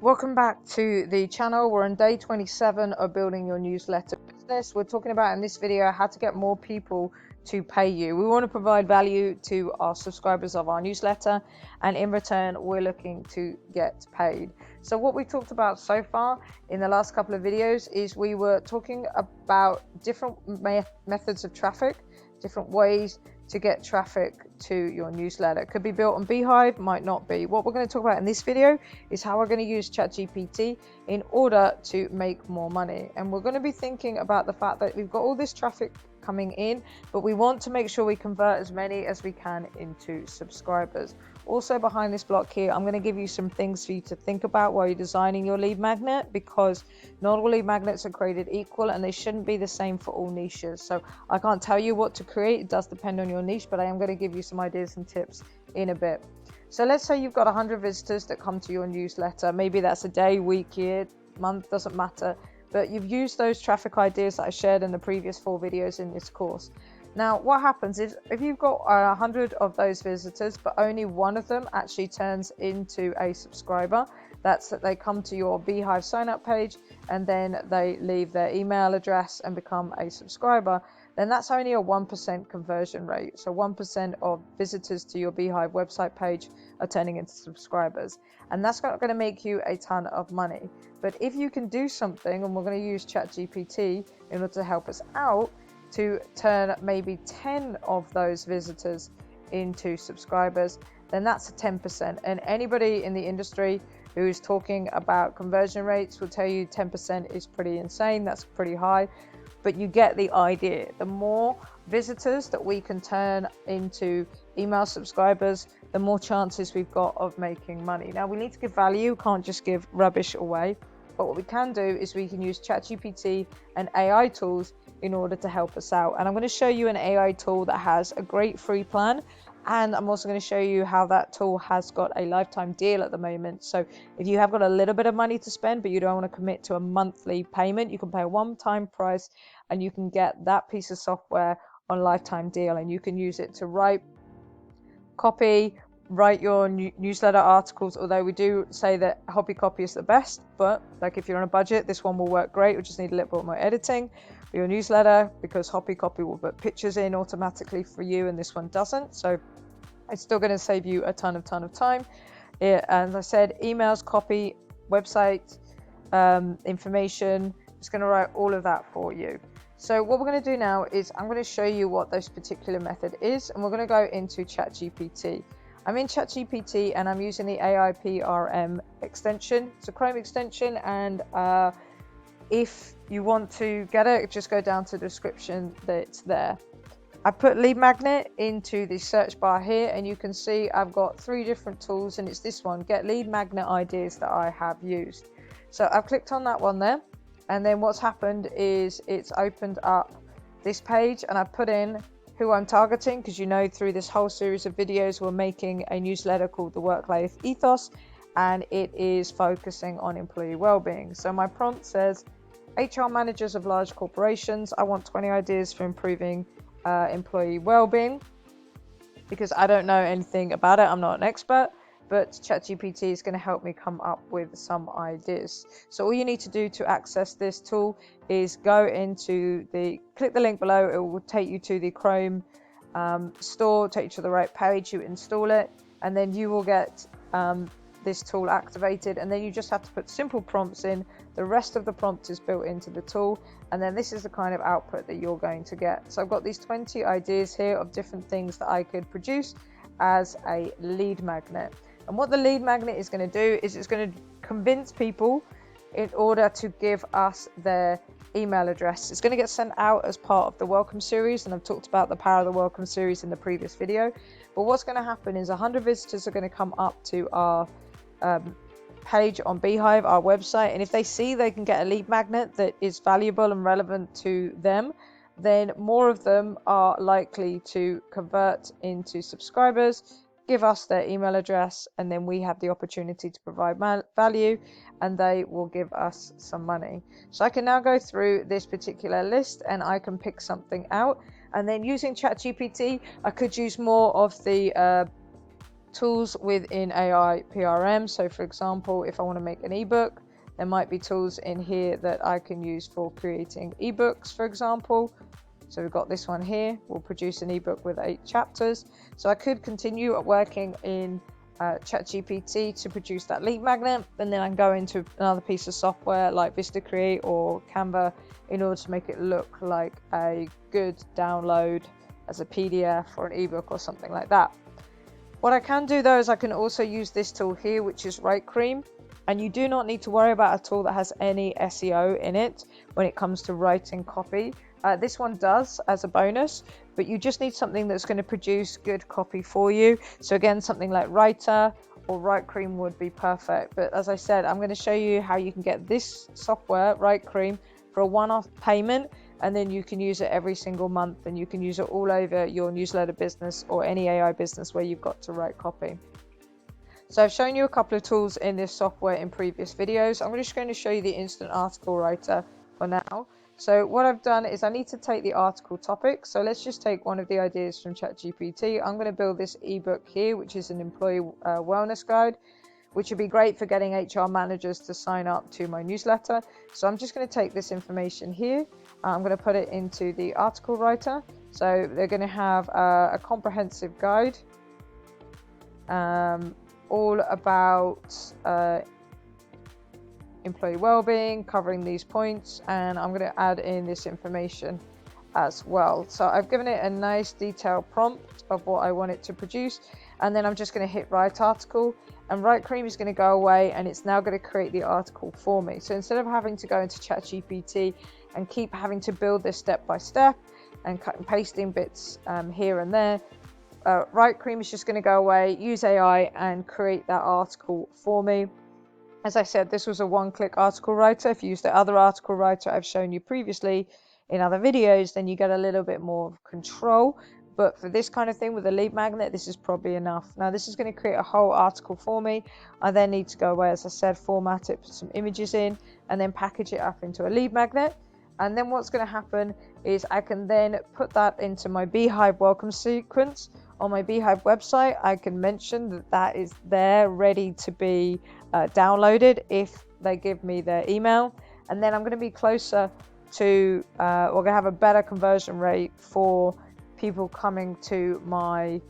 Welcome back to the channel. We're on day 27 of building your newsletter business. We're talking about in this video how to get more people to pay you. We want to provide value to our subscribers of our newsletter, and in return we're looking to get paid. So what we talked about so far in the last couple of videos is we were talking about different methods of traffic, different ways to get traffic to your newsletter. It could be built on Beehive, might not be. What we're going to talk about in this video is how we're going to use ChatGPT in order to make more money. And we're going to be thinking about the fact that we've got all this traffic coming in, but we want to make sure we convert as many as we can into subscribers. Also behind this block here, I'm going to give you some things for you to think about while you're designing your lead magnet, because not all lead magnets are created equal and they shouldn't be the same for all niches. So I can't tell you what to create. It does depend on your niche, but I am going to give you some ideas and tips in a bit. So let's say you've got 100 visitors that come to your newsletter. Maybe that's a day, week, year, month, doesn't matter. But you've used those traffic ideas that I shared in the previous 4 videos in this course. Now, what happens is if you've got 100 of those visitors, but only one of them actually turns into a subscriber, that's that they come to your Beehive sign up page and then they leave their email address and become a subscriber, then that's only a 1% conversion rate. So 1% of visitors to your Beehive website page are turning into subscribers. And that's not going to make you a ton of money. But if you can do something, and we're going to use ChatGPT in order to help us out, to turn maybe 10 of those visitors into subscribers, then that's a 10%. And anybody in the industry who is talking about conversion rates will tell you 10% is pretty insane. That's pretty high, but you get the idea. The more visitors that we can turn into email subscribers, the more chances we've got of making money. Now, we need to give value, can't just give rubbish away. But what we can do is we can use ChatGPT and AI tools in order to help us out. And I'm going to show you an AI tool that has a great free plan. And I'm also going to show you how that tool has got a lifetime deal at the moment. So if you have got a little bit of money to spend, but you don't want to commit to a monthly payment, you can pay a one-time price and you can get that piece of software on lifetime deal. And you can use it to write copy, write your newsletter articles, although we do say that hobby copy is the best, but like if you're on a budget, this one will work great. We just need a little bit more editing for your newsletter, because hobby copy will put pictures in automatically for you and this one doesn't. So it's still going to save you a ton of time. As I said, emails, copy, website information, it's going to write all of that for you. So what we're going to do now is I'm going to show you what this particular method is, and we're going to go into ChatGPT. I'm in ChatGPT and I'm using the AI PRM extension. It's a Chrome extension, and if you want to get it, just go down to the description that's there. I put lead magnet into the search bar here, and you can see I've got 3 different tools, and it's this one, get lead magnet ideas, that I have used. So I've clicked on that one there, and then what's happened is it's opened up this page, and I've put in who I'm targeting, because you know through this whole series of videos we're making a newsletter called the Work-Life Ethos, and it is focusing on employee well-being. So my prompt says, HR managers of large corporations, I want 20 ideas for improving employee well-being, because I don't know anything about it, I'm not an expert, but ChatGPT is going to help me come up with some ideas. So all you need to do to access this tool is go into click the link below. It will take you to the Chrome store, take you to the right page, you install it, and then you will get this tool activated, and then you just have to put simple prompts in. The rest of the prompt is built into the tool, and then this is the kind of output that you're going to get. So I've got these 20 ideas here of different things that I could produce as a lead magnet. And what the lead magnet is going to do is it's going to convince people in order to give us their email address. It's going to get sent out as part of the welcome series, and I've talked about the power of the welcome series in the previous video. But what's going to happen is 100 visitors are going to come up to our page on Beehive, our website, and if they see they can get a lead magnet that is valuable and relevant to them, then more of them are likely to convert into subscribers, give us their email address, and then we have the opportunity to provide value, and they will give us some money. So I can now go through this particular list and I can pick something out, and then using ChatGPT I could use more of the tools within AI PRM. So for example, if I want to make an ebook, there might be tools in here that I can use for creating ebooks, for example. So we've got this one here, will produce an ebook with 8 chapters. So I could continue working in ChatGPT to produce that lead magnet, and then I can go into another piece of software like VistaCreate or Canva in order to make it look like a good download as a PDF or an ebook or something like that. What I can do though is I can also use this tool here, which is WriteCream, and you do not need to worry about a tool that has any SEO in it when it comes to writing copy. This one does as a bonus, but you just need something that's going to produce good copy for you. So again, something like Writer or WriteCream would be perfect. But as I said, I'm going to show you how you can get this software, WriteCream, for a one-off payment, and then you can use it every single month, and you can use it all over your newsletter business or any AI business where you've got to write copy. So I've shown you a couple of tools in this software in previous videos. I'm just going to show you the instant article writer for now. So what I've done is I need to take the article topic. So let's just take one of the ideas from ChatGPT. I'm going to build this ebook here, which is an employee wellness guide, which would be great for getting HR managers to sign up to my newsletter. So I'm just going to take this information here. I'm going to put it into the article writer. So they're going to have a comprehensive guide all about employee well-being, covering these points, and I'm going to add in this information as well. So I've given it a nice detailed prompt of what I want it to produce, and then I'm just going to hit write article, and WriteCream is going to go away, and it's now going to create the article for me. So instead of having to go into ChatGPT and keep having to build this step by step and cut and pasting bits here and there, WriteCream is just going to go away, use AI and create that article for me. As I said, this was a one-click article writer. If you use the other article writer I've shown you previously in other videos, then you get a little bit more control. But for this kind of thing with a lead magnet, this is probably enough. Now this is going to create a whole article for me. I then need to go away, as I said, format it, put some images in, and then package it up into a lead magnet. And then what's going to happen is I can then put that into my Beehive welcome sequence. On my Beehive website, I can mention that that is there ready to be downloaded if they give me their email. And then I'm going to be closer to, we're going to have a better conversion rate for people coming to my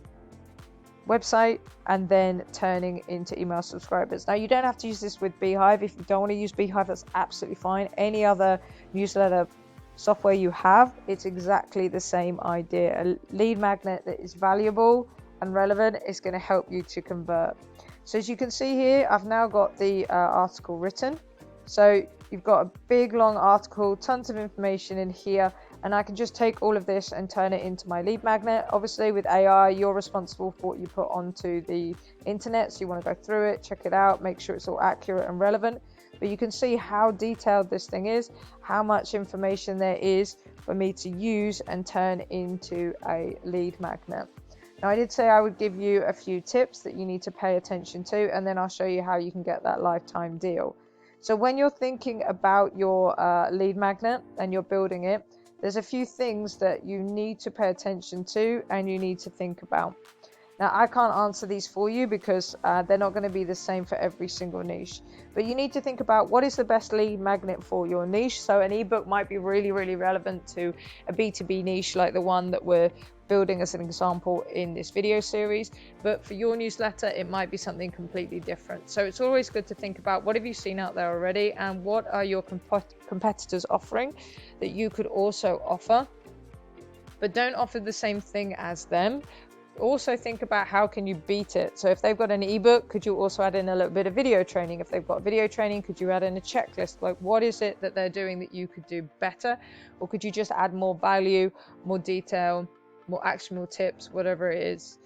website and then turning into email subscribers. Now you don't have to use this with Beehive. If you don't want to use Beehive, that's absolutely fine. Any other newsletter software you have, it's exactly the same idea. A lead magnet that is valuable and relevant is going to help you to convert. So as you can see here, I've now got the article written. So you've got a big long article, tons of information in here, and I can just take all of this and turn it into my lead magnet. Obviously with AI, you're responsible for what you put onto the internet, so you want to go through it, check it out, make sure it's all accurate and relevant. But you can see how detailed this thing is, how much information there is for me to use and turn into a lead magnet. Now I did say I would give you a few tips that you need to pay attention to, and then I'll show you how you can get that lifetime deal. So when you're thinking about your lead magnet and you're building it, there's a few things that you need to pay attention to and you need to think about. Now, I can't answer these for you because they're not going to be the same for every single niche. But you need to think about what is the best lead magnet for your niche. So an ebook might be really, really relevant to a B2B niche like the one that we're building as an example in this video series. But for your newsletter, it might be something completely different. So it's always good to think about what have you seen out there already and what are your competitors offering that you could also offer. But don't offer the same thing as them. Also think about how can you beat it. So if they've got an ebook, could you also add in a little bit of video training? If they've got video training, could you add in a checklist? Like what is it that they're doing that you could do better? Or could you just add more value, more detail, more actionable tips, whatever it is?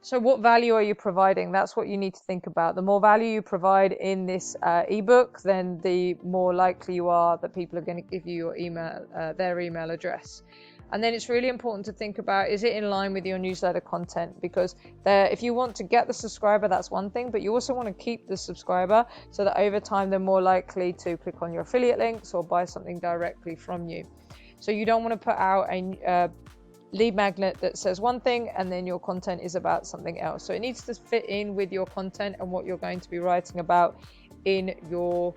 So what value are you providing? That's what you need to think about. The more value you provide in this ebook, then the more likely you are that people are going to give you your email, their email address. And then it's really important to think about, is it in line with your newsletter content? Because if you want to get the subscriber, that's one thing, but you also want to keep the subscriber so that over time they're more likely to click on your affiliate links or buy something directly from you. So you don't want to put out lead magnet that says one thing and then your content is about something else. So it needs to fit in with your content and what you're going to be writing about in your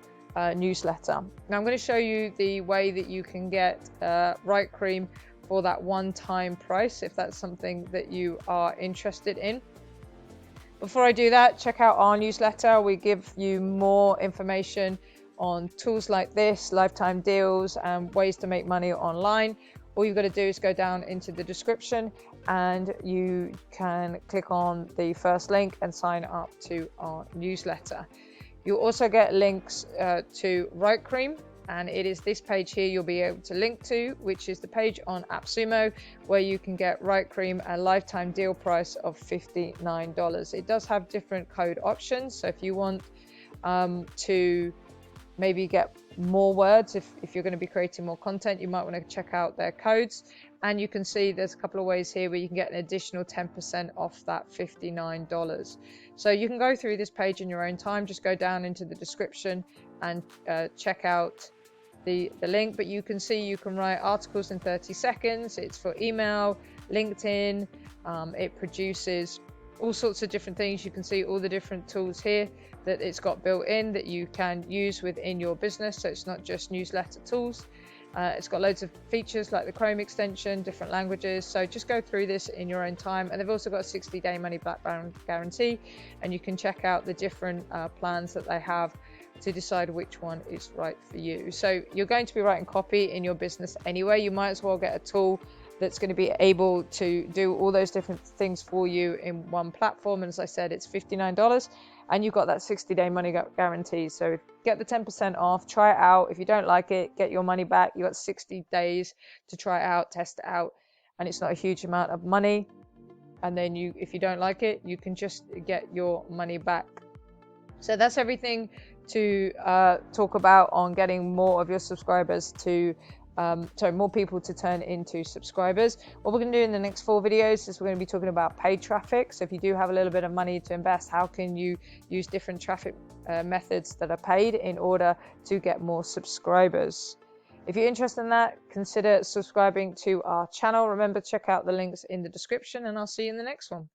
newsletter. Now I'm going to show you the way that you can get Write Cream for that one-time price if that's something that you are interested in. Before I do that, check out our newsletter. We give you more information on tools like this, lifetime deals, and ways to make money online. All you've got to do is go down into the description and you can click on the first link and sign up to our newsletter. You'll also get links to Write Cream, and it is this page here you'll be able to link to, which is the page on AppSumo where you can get Write Cream a lifetime deal price of $59. It does have different code options, so if you want to maybe get more words, if you're going to be creating more content, you might want to check out their codes. And you can see there's a couple of ways here where you can get an additional 10% off that $59. So you can go through this page in your own time. Just go down into the description and check out the link. But you can see you can write articles in 30 seconds. It's for email, LinkedIn. It produces all sorts of different things. You can see all the different tools here that it's got built in that you can use within your business. So it's not just newsletter tools. It's got loads of features like the Chrome extension, different languages. So just go through this in your own time. And they've also got a 60-day money back guarantee. And you can check out the different plans that they have to decide which one is right for you. So you're going to be writing copy in your business anyway. You might as well get a tool that's going to be able to do all those different things for you in one platform. And as I said, it's $59 and you've got that 60-day money guarantee. So get the 10% off, try it out. If you don't like it, get your money back. You got 60 days to try it out, test it out, and it's not a huge amount of money. And then if you don't like it, you can just get your money back. So that's everything to talk about on getting more of your subscribers to more people to turn into subscribers. What we're going to do in the next 4 videos is we're going to be talking about paid traffic. So if you do have a little bit of money to invest, how can you use different traffic methods that are paid in order to get more subscribers? If you're interested in that, consider subscribing to our channel. Remember, check out the links in the description, and I'll see you in the next one.